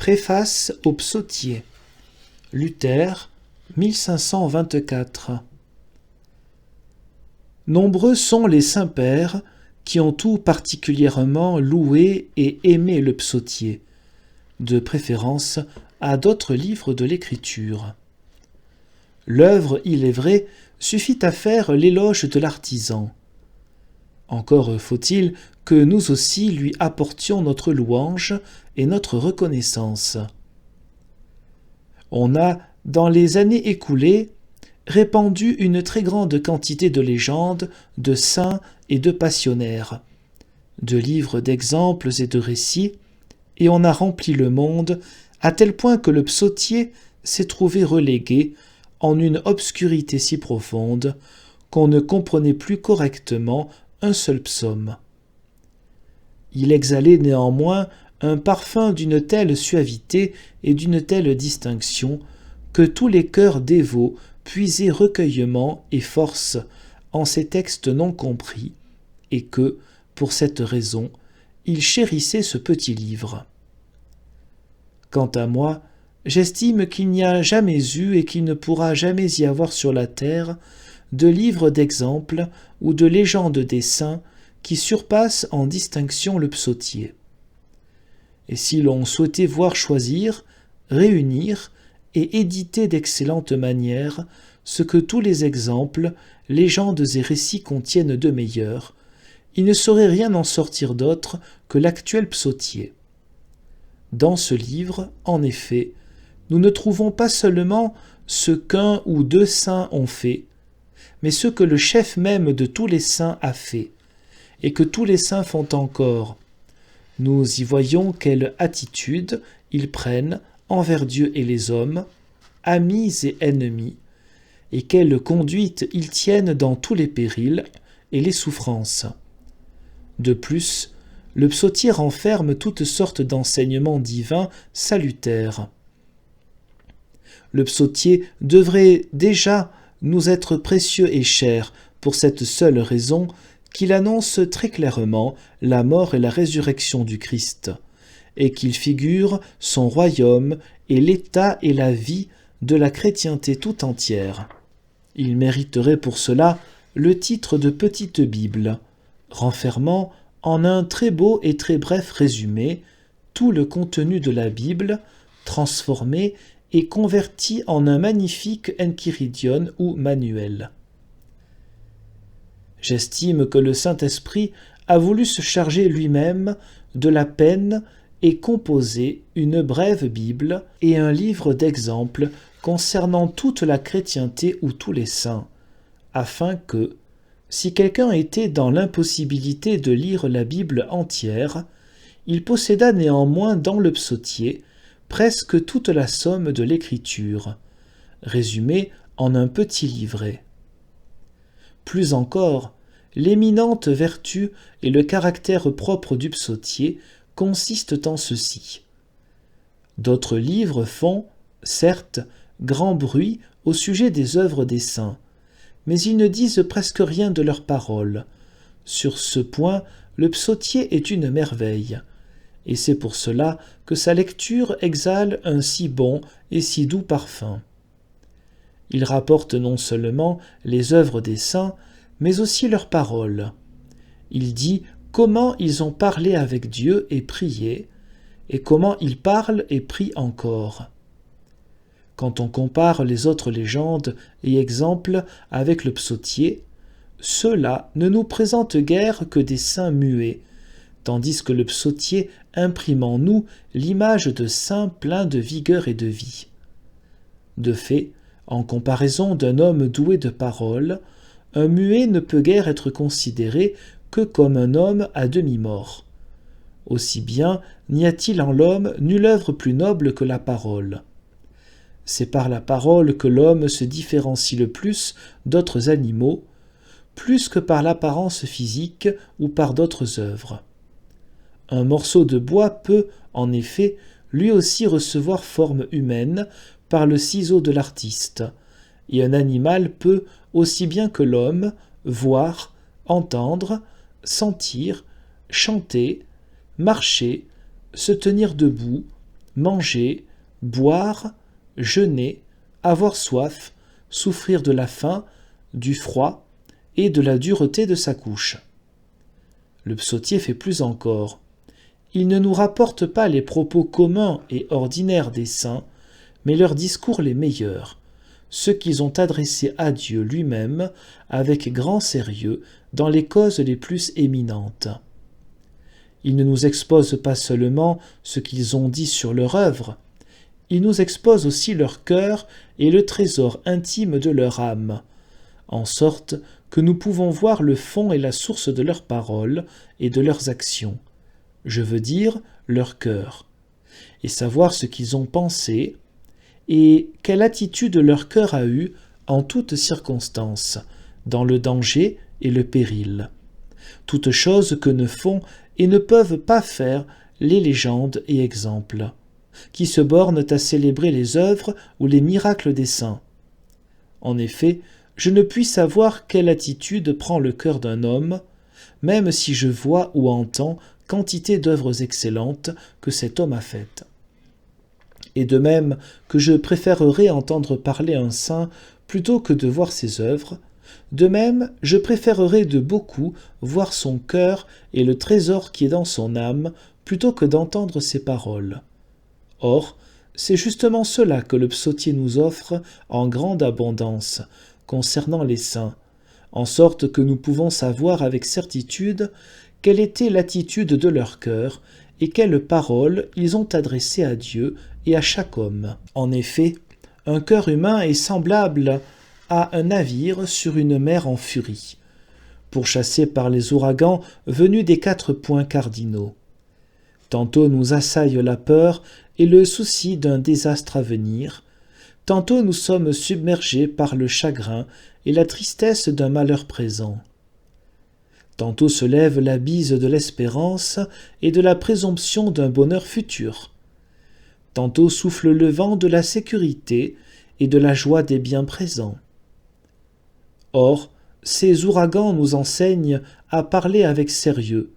Préface au Psautier. Luther, 1524. Nombreux sont les saints-pères qui ont tout particulièrement loué et aimé le Psautier, de préférence à d'autres livres de l'Écriture. L'œuvre, il est vrai, suffit à faire l'éloge de l'artisan. Encore faut-il que nous aussi lui apportions notre louange et notre reconnaissance. On a, dans les années écoulées, répandu une très grande quantité de légendes, de saints et de passionnaires, de livres d'exemples et de récits, et on a rempli le monde à tel point que le psautier s'est trouvé relégué en une obscurité si profonde qu'on ne comprenait plus correctement un seul psaume. Il exhalait néanmoins un parfum d'une telle suavité et d'une telle distinction que tous les cœurs dévots puisaient recueillement et force en ces textes non compris, et que, pour cette raison, ils chérissaient ce petit livre. Quant à moi, j'estime qu'il n'y a jamais eu et qu'il ne pourra jamais y avoir sur la terre de livres d'exemples ou de légendes des saints qui surpassent en distinction le psautier. Et si l'on souhaitait voir choisir, réunir et éditer d'excellente manière ce que tous les exemples, légendes et récits contiennent de meilleur, il ne saurait rien en sortir d'autre que l'actuel psautier. Dans ce livre, en effet, nous ne trouvons pas seulement ce qu'un ou deux saints ont fait, mais ce que le chef même de tous les saints a fait, et que tous les saints font encore. Nous y voyons quelle attitude ils prennent envers Dieu et les hommes, amis et ennemis, et quelle conduite ils tiennent dans tous les périls et les souffrances. De plus, le psautier renferme toutes sortes d'enseignements divins salutaires. Le psautier devrait déjà nous être précieux et cher pour cette seule raison qu'il annonce très clairement la mort et la résurrection du Christ, et qu'il figure son royaume et l'état et la vie de la chrétienté tout entière. Il mériterait pour cela le titre de Petite Bible, renfermant en un très beau et très bref résumé tout le contenu de la Bible, transformé et converti en un magnifique enchiridion ou manuel. J'estime que le Saint-Esprit a voulu se charger lui-même de la peine et composer une brève Bible et un livre d'exemples concernant toute la chrétienté ou tous les saints, afin que, si quelqu'un était dans l'impossibilité de lire la Bible entière, il possédât néanmoins dans le psautier presque toute la somme de l'Écriture, résumée en un petit livret. Plus encore, l'éminente vertu et le caractère propre du psautier consistent en ceci. D'autres livres font, certes, grand bruit au sujet des œuvres des saints, mais ils ne disent presque rien de leurs paroles. Sur ce point, le psautier est une merveille, et c'est pour cela que sa lecture exhale un si bon et si doux parfum. Il rapporte non seulement les œuvres des saints, mais aussi leurs paroles. Il dit comment ils ont parlé avec Dieu et prié, et comment ils parlent et prient encore. Quand on compare les autres légendes et exemples avec le psautier, ceux-là ne nous présentent guère que des saints muets, tandis que le psautier imprime en nous l'image de saints pleins de vigueur et de vie. De fait, en comparaison d'un homme doué de parole, un muet ne peut guère être considéré que comme un homme à demi-mort. Aussi bien n'y a-t-il en l'homme nulle œuvre plus noble que la parole. C'est par la parole que l'homme se différencie le plus d'autres animaux, plus que par l'apparence physique ou par d'autres œuvres. Un morceau de bois peut, en effet, lui aussi recevoir forme humaine par le ciseau de l'artiste, et un animal peut, aussi bien que l'homme, voir, entendre, sentir, chanter, marcher, se tenir debout, manger, boire, jeûner, avoir soif, souffrir de la faim, du froid et de la dureté de sa couche. Le psautier fait plus encore. Il ne nous rapporte pas les propos communs et ordinaires des saints, mais leurs discours les meilleurs, ceux qu'ils ont adressés à Dieu lui-même avec grand sérieux dans les causes les plus éminentes. Ils ne nous exposent pas seulement ce qu'ils ont dit sur leur œuvre, ils nous exposent aussi leur cœur et le trésor intime de leur âme, en sorte que nous pouvons voir le fond et la source de leurs paroles et de leurs actions, je veux dire leur cœur, et savoir ce qu'ils ont pensé, et quelle attitude leur cœur a eue en toutes circonstances, dans le danger et le péril, toutes choses que ne font et ne peuvent pas faire les légendes et exemples, qui se bornent à célébrer les œuvres ou les miracles des saints. En effet, je ne puis savoir quelle attitude prend le cœur d'un homme, même si je vois ou entends quantité d'œuvres excellentes que cet homme a faites. Et de même que je préférerais entendre parler un saint plutôt que de voir ses œuvres, de même je préférerais de beaucoup voir son cœur et le trésor qui est dans son âme plutôt que d'entendre ses paroles. Or, c'est justement cela que le psautier nous offre en grande abondance concernant les saints, en sorte que nous pouvons savoir avec certitude quelle était l'attitude de leur cœur et quelles paroles ils ont adressées à Dieu et à chaque homme. En effet, un cœur humain est semblable à un navire sur une mer en furie, pourchassé par les ouragans venus des 4 points cardinaux. Tantôt nous assaille la peur et le souci d'un désastre à venir, tantôt nous sommes submergés par le chagrin et la tristesse d'un malheur présent. Tantôt se lève la bise de l'espérance et de la présomption d'un bonheur futur. Tantôt souffle le vent de la sécurité et de la joie des biens présents. Or, ces ouragans nous enseignent à parler avec sérieux,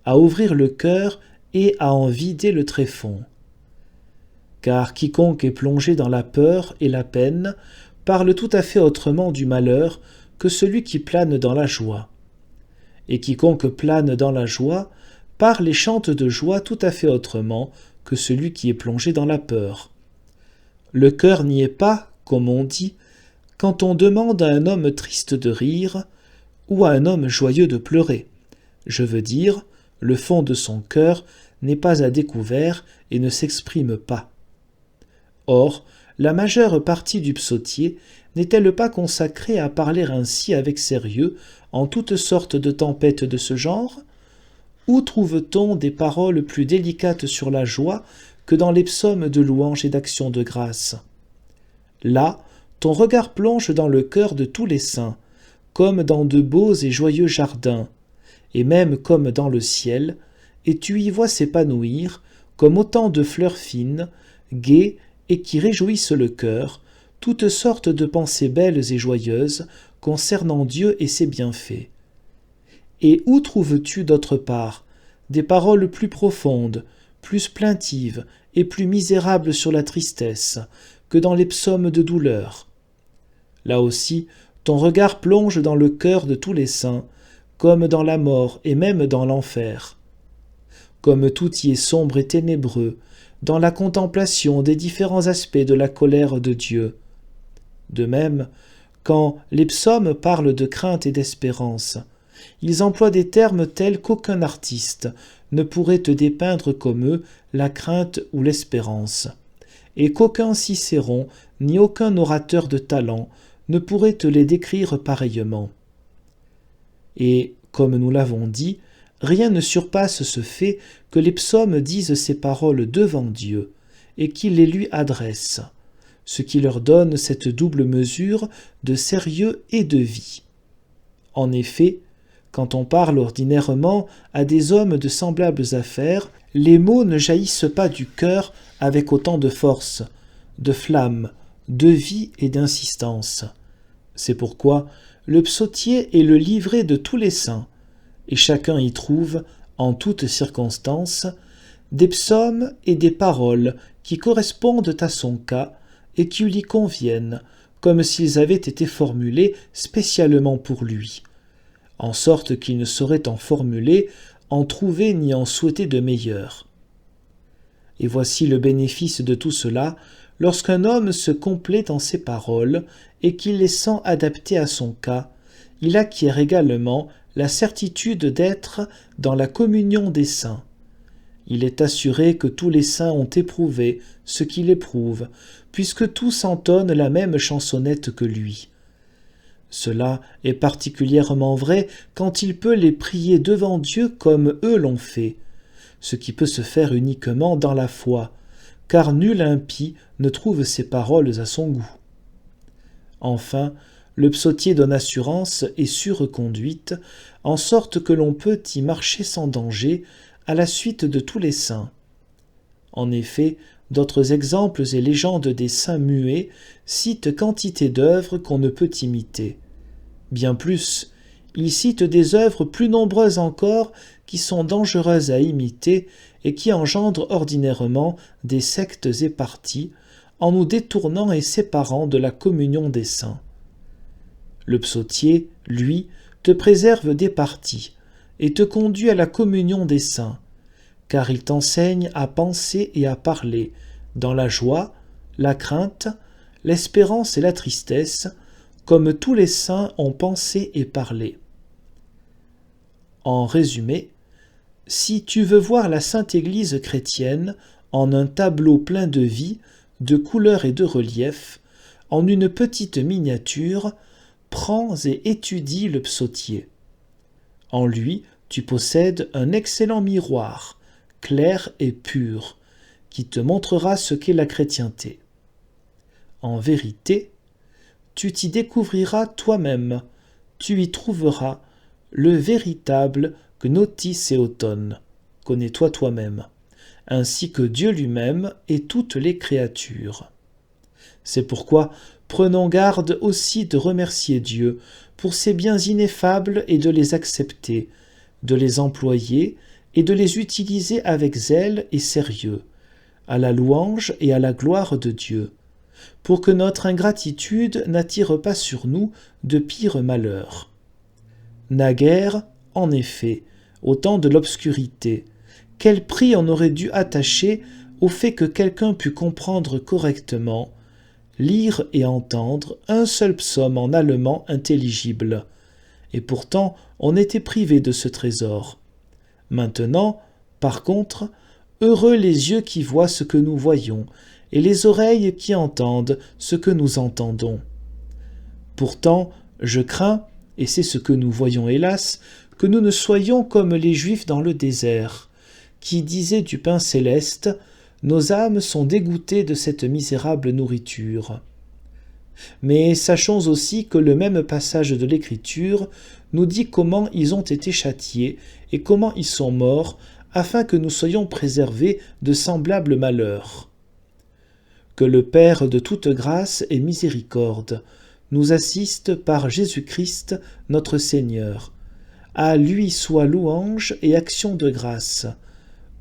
à ouvrir le cœur et à en vider le tréfonds. Car quiconque est plongé dans la peur et la peine parle tout à fait autrement du malheur que celui qui plane dans la joie. Et quiconque plane dans la joie parle et chante de joie tout à fait autrement que celui qui est plongé dans la peur. Le cœur n'y est pas, comme on dit, quand on demande à un homme triste de rire ou à un homme joyeux de pleurer. Je veux dire, le fond de son cœur n'est pas à découvert et ne s'exprime pas. Or, la majeure partie du psautier n'est-elle pas consacrée à parler ainsi avec sérieux en toutes sortes de tempêtes de ce genre? Où trouve-t-on des paroles plus délicates sur la joie que dans les psaumes de louange et d'action de grâce? Là, ton regard plonge dans le cœur de tous les saints, comme dans de beaux et joyeux jardins, et même comme dans le ciel, et tu y vois s'épanouir, comme autant de fleurs fines, gaies et qui réjouissent le cœur, toutes sortes de pensées belles et joyeuses concernant Dieu et ses bienfaits. Et où trouves-tu d'autre part des paroles plus profondes, plus plaintives et plus misérables sur la tristesse que dans les psaumes de douleur? Là aussi, ton regard plonge dans le cœur de tous les saints, comme dans la mort et même dans l'enfer. Comme tout y est sombre et ténébreux, dans la contemplation des différents aspects de la colère de Dieu. De même, quand les psaumes parlent de crainte et d'espérance, ils emploient des termes tels qu'aucun artiste ne pourrait te dépeindre comme eux la crainte ou l'espérance, et qu'aucun Cicéron ni aucun orateur de talent ne pourrait te les décrire pareillement. Et, comme nous l'avons dit, rien ne surpasse ce fait que les psaumes disent ces paroles devant Dieu et qu'il les lui adresse, ce qui leur donne cette double mesure de sérieux et de vie. En effet, quand on parle ordinairement à des hommes de semblables affaires, les mots ne jaillissent pas du cœur avec autant de force, de flamme, de vie et d'insistance. C'est pourquoi le psautier est le livret de tous les saints, et chacun y trouve, en toutes circonstances, des psaumes et des paroles qui correspondent à son cas et qui lui conviennent, comme s'ils avaient été formulés spécialement pour lui, en sorte qu'il ne saurait en formuler, en trouver ni en souhaiter de meilleurs. Et voici le bénéfice de tout cela, lorsqu'un homme se complaît dans ses paroles et qu'il les sent adaptées à son cas, il acquiert également la certitude d'être dans la communion des saints. Il est assuré que tous les saints ont éprouvé ce qu'il éprouve, puisque tous entonnent la même chansonnette que lui. Cela est particulièrement vrai quand il peut les prier devant Dieu comme eux l'ont fait, ce qui peut se faire uniquement dans la foi, car nul impie ne trouve ces paroles à son goût. Enfin, le psautier donne assurance et sûre conduite, en sorte que l'on peut y marcher sans danger, à la suite de tous les saints. En effet, d'autres exemples et légendes des saints muets citent quantité d'œuvres qu'on ne peut imiter. Bien plus, ils citent des œuvres plus nombreuses encore qui sont dangereuses à imiter et qui engendrent ordinairement des sectes et partis, en nous détournant et séparant de la communion des saints. Le psautier, lui, te préserve des partis et te conduit à la communion des saints, car il t'enseigne à penser et à parler, dans la joie, la crainte, l'espérance et la tristesse, comme tous les saints ont pensé et parlé. En résumé, si tu veux voir la Sainte Église chrétienne en un tableau plein de vie, de couleurs et de relief, en une petite miniature, prends et étudie le psautier. En lui, tu possèdes un excellent miroir, clair et pur, qui te montrera ce qu'est la chrétienté. En vérité, tu t'y découvriras toi-même, tu y trouveras le véritable Gnotis Eoton, connais-toi toi-même, ainsi que Dieu lui-même et toutes les créatures. C'est pourquoi prenons garde aussi de remercier Dieu pour ses biens ineffables et de les accepter, de les employer et de les utiliser avec zèle et sérieux, à la louange et à la gloire de Dieu, pour que notre ingratitude n'attire pas sur nous de pires malheurs. Naguère, en effet, au temps de l'obscurité, quel prix on aurait dû attacher au fait que quelqu'un pût comprendre correctement, lire et entendre un seul psaume en allemand intelligible, et pourtant on était privé de ce trésor. Maintenant, par contre, heureux les yeux qui voient ce que nous voyons, et les oreilles qui entendent ce que nous entendons. Pourtant, je crains, et c'est ce que nous voyons hélas, que nous ne soyons comme les Juifs dans le désert, qui disaient du pain céleste « Nos âmes sont dégoûtées de cette misérable nourriture ». Mais sachons aussi que le même passage de l'Écriture nous dit comment ils ont été châtiés et comment ils sont morts, afin que nous soyons préservés de semblables malheurs. Que le Père de toute grâce et miséricorde nous assiste par Jésus-Christ notre Seigneur. À lui soit louange et action de grâce,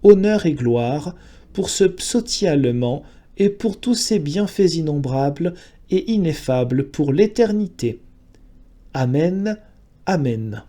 honneur et gloire pour ce psautier allemand et pour tous ses bienfaits innombrables et ineffables pour l'éternité. Amen, Amen.